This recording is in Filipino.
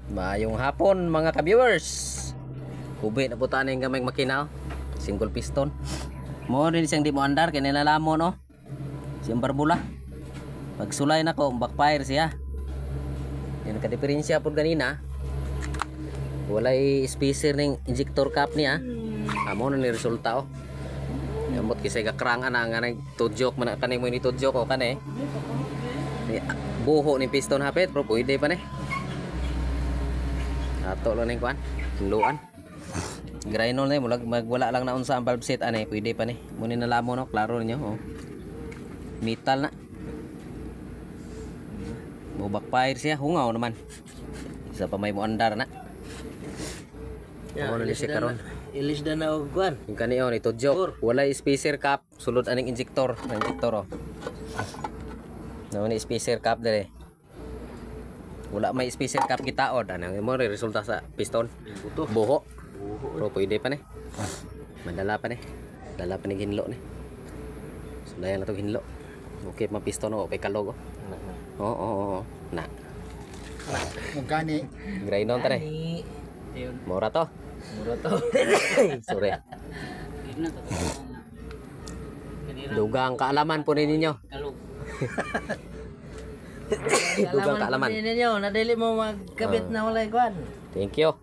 Maayong hapon mga ka-viewers. Kubi na po tayo ng gamay makina. Single piston. Mo rin siyang di mo andar. Kaya nilalamon no. Siyang barbula. Pagsulay na ko. Backfire siya. Yan ka-diferensya po ganina. Walay spacer ng injector cap niya. Amo na ni resulta oh. Yamot kisay kakrang ana nga nagtudyok man kanay mo ni tudyok ko kanay. Buho ni piston hapit pero pwede pa ni. Ato lang ning kuan, luan. Grinol na mulag magwala lang na unsa ang valve set ani, pwede pa ni. Muni na lamo no, klaro ninyo oh. Metal na. Mo backfire siya, hungaw naman. Isa pa may mo andar na. Ya, Ano ni siya karon? ilis na na og kuan. Yung kaniyo ni tudyok, walay spacer cap, sulod aning injector, injector oh. Naman ni spacer cap dire. Wala may spacer cap kita od ano mo resulta sa piston. Buho. Pero pwede pa ni. Madala pa ni. Dala pa ni hinlo ni. Sulayan na to hinlo. Okay ma piston o kay kalog. Oo. Na. Magkani. Grainon tare. Mura to. Sorry. Dugang kaalaman po ninyo. Dugang kaalaman. Ninyo, nadili mo magkabit na walay kuan. Thank you.